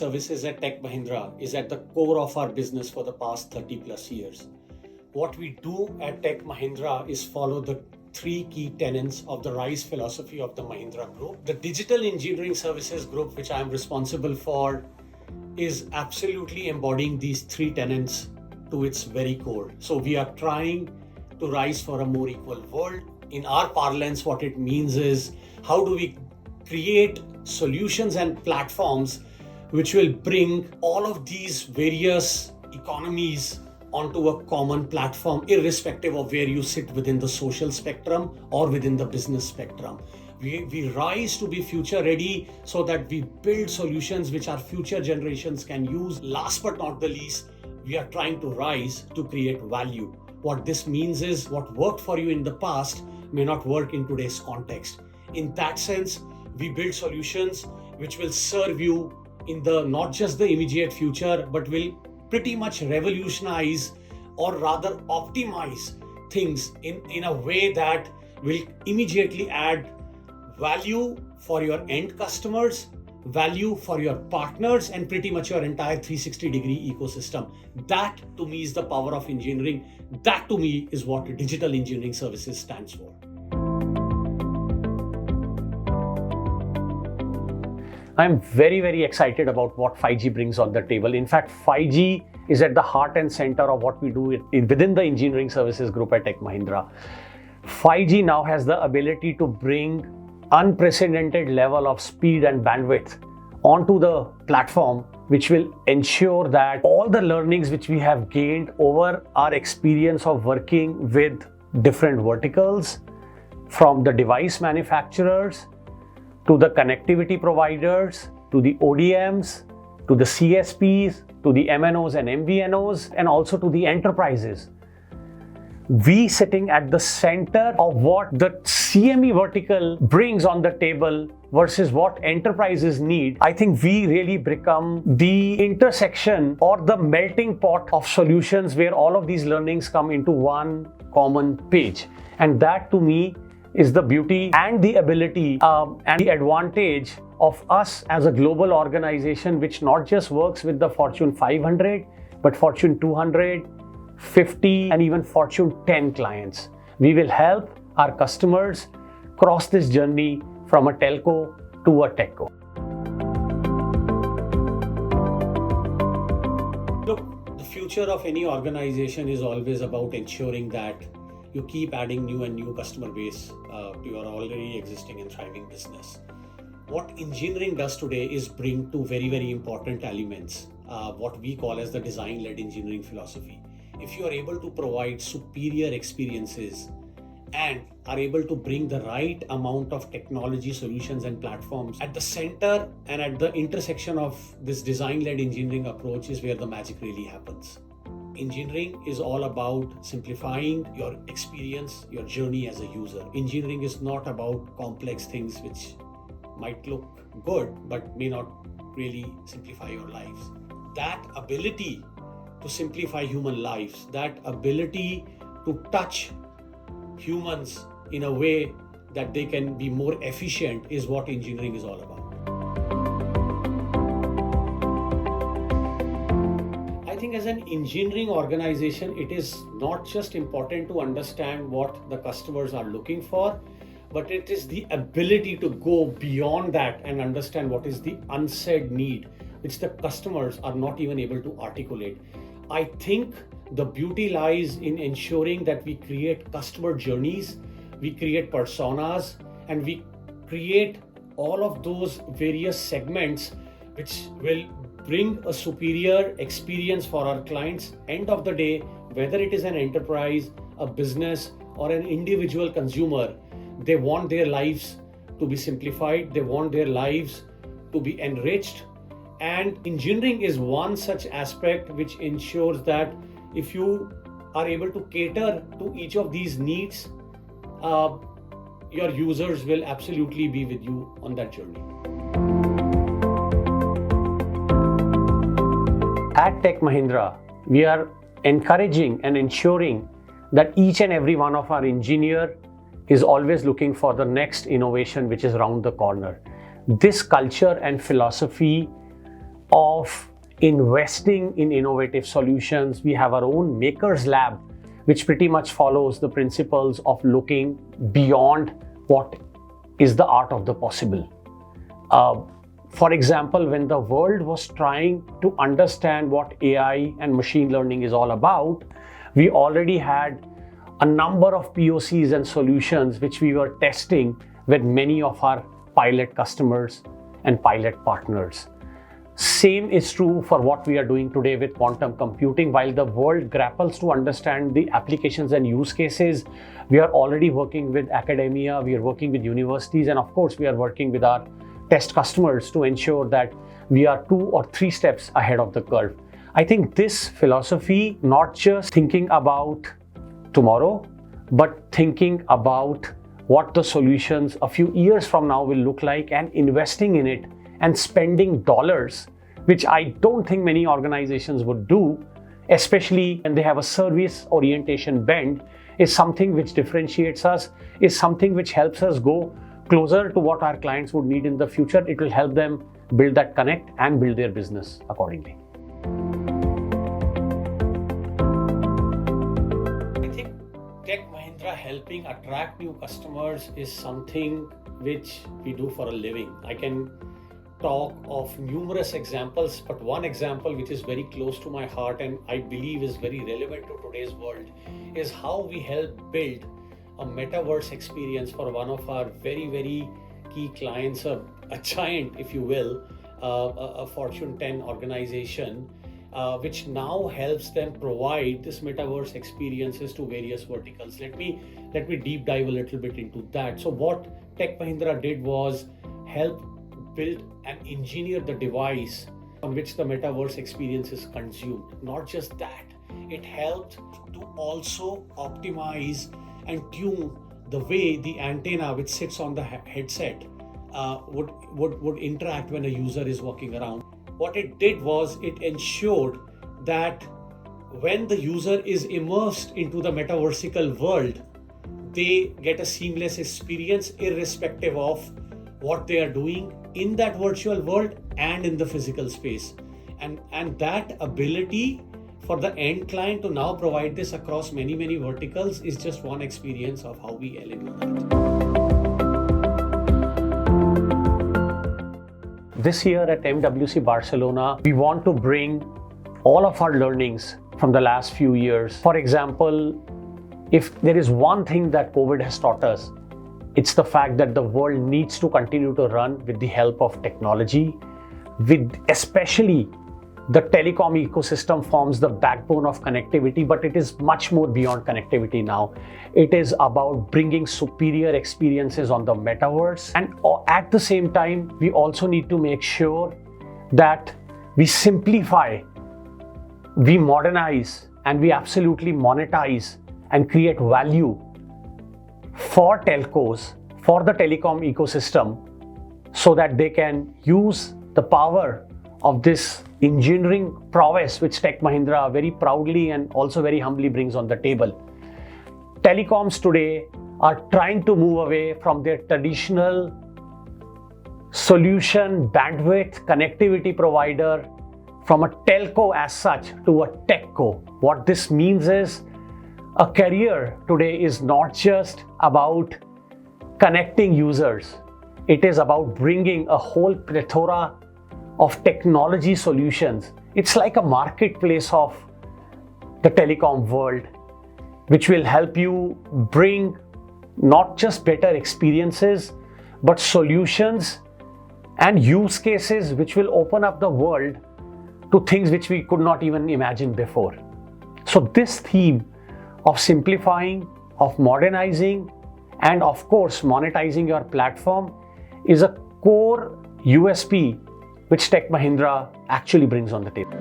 services at Tech Mahindra is at the core of our business for the past 30 plus years. What we do at Tech Mahindra is follow the three key tenets of the RISE philosophy of the Mahindra Group. The Digital Engineering Services Group, which I am responsible for, is absolutely embodying these three tenets to its very core. So we are trying to rise for a more equal world. In our parlance, what it means is how do we create solutions and platforms which will bring all of these various economies onto a common platform, irrespective of where you sit within the social spectrum or within the business spectrum. We rise to be future ready so that we build solutions which our future generations can use. Last but not the least, we are trying to rise to create value. What this means is what worked for you in the past may not work in today's context. In that sense, we build solutions which will serve you in the not just the immediate future, but will pretty much revolutionize or rather optimize things in a way that will immediately add value for your end customers, value for your partners, and pretty much your entire 360-degree ecosystem. That to me is the power of engineering. That to me is what Digital Engineering Services stands for. I'm very, very excited about what 5G brings on the table. In fact, 5G is at the heart and center of what we do within the Engineering Services Group at Tech Mahindra. 5G now has the ability to bring unprecedented level of speed and bandwidth onto the platform, which will ensure that all the learnings which we have gained over our experience of working with different verticals, from the device manufacturers to the connectivity providers, to the ODMs, to the CSPs, to the MNOs and MVNOs, and also to the enterprises. We sitting at the center of what the CME vertical brings on the table versus what enterprises need. I think we really become the intersection or the melting pot of solutions where all of these learnings come into one common page. And that to me is the beauty and the ability and the advantage of us as a global organization, which not just works with the Fortune 500, but Fortune 200, 50, and even Fortune 10 clients. We will help our customers cross this journey from a telco to a techco. Look, the future of any organization is always about ensuring that you keep adding new and new customer base to your already existing and thriving business. What engineering does today is bring two very, very important elements, what we call as the design-led engineering philosophy. If you are able to provide superior experiences and are able to bring the right amount of technology solutions and platforms at the center and at the intersection of this design-led engineering approach is where the magic really happens. Engineering is all about simplifying your experience, your journey as a user. Engineering is not about complex things which might look good but may not really simplify your lives. That ability to simplify human lives, that ability to touch humans in a way that they can be more efficient is what engineering is all about. I think as an engineering organization, it is not just important to understand what the customers are looking for, but it is the ability to go beyond that and understand what is the unsaid need, which the customers are not even able to articulate. I think the beauty lies in ensuring that we create customer journeys, we create personas, and we create all of those various segments which will bring a superior experience for our clients. End of the day, whether it is an enterprise, a business, or an individual consumer, they want their lives to be simplified, they want their lives to be enriched. And engineering is one such aspect which ensures that if you are able to cater to each of these needs, your users will absolutely be with you on that journey. At Tech Mahindra, we are encouraging and ensuring that each and every one of our engineers is always looking for the next innovation which is around the corner. This culture and philosophy of investing in innovative solutions. We have our own Makers Lab, which pretty much follows the principles of looking beyond what is the art of the possible. For example, when the world was trying to understand what AI and machine learning is all about, we already had a number of POCs and solutions which we were testing with many of our pilot customers and pilot partners. Same is true for what we are doing today with quantum computing. While the world grapples to understand the applications and use cases, we are already working with academia, we are working with universities, and of course, we are working with our test customers to ensure that we are 2 or 3 steps ahead of the curve. I think this philosophy, not just thinking about tomorrow, but thinking about what the solutions a few years from now will look like and investing in it and spending dollars, which I don't think many organizations would do, especially when they have a service orientation bent, is something which differentiates us, is something which helps us go closer to what our clients would need in the future. It will help them build that connect and build their business accordingly. I think Tech Mahindra helping attract new customers is something which we do for a living. I can talk of numerous examples, but one example which is very close to my heart and I believe is very relevant to today's world is how we help build a metaverse experience for one of our very, very key clients, a giant, if you will, a Fortune 10 organization, which now helps them provide this metaverse experiences to various verticals. Let me deep dive a little bit into that. So what Tech Mahindra did was help build and engineer the device on which the metaverse experience is consumed. Not just that, it helped to also optimize and tune the way the antenna which sits on the headset would interact when a user is walking around. What it did was it ensured that when the user is immersed into the metaversical world, they get a seamless experience irrespective of what they are doing in that virtual world and in the physical space. And that ability for the end client to now provide this across many, many verticals is just one experience of how we elevate that. This year at MWC Barcelona, we want to bring all of our learnings from the last few years. For example, if there is one thing that COVID has taught us, it's the fact that the world needs to continue to run with the help of technology, with especially the telecom ecosystem forms the backbone of connectivity, but it is much more beyond connectivity now. It is about bringing superior experiences on the metaverse. And at the same time, we also need to make sure that we simplify, we modernize, and we absolutely monetize and create value for telcos, for the telecom ecosystem, so that they can use the power of this engineering prowess which Tech Mahindra very proudly and also very humbly brings on the table. Telecoms today are trying to move away from their traditional solution, bandwidth, connectivity provider, from a telco as such to a techco. What this means is a career today is not just about connecting users. It is about bringing a whole plethora of technology solutions. It's like a marketplace of the telecom world, which will help you bring not just better experiences, but solutions and use cases which will open up the world to things which we could not even imagine before. So this theme of simplifying, of modernizing, and of course monetizing your platform is a core USP which Tech Mahindra actually brings on the table.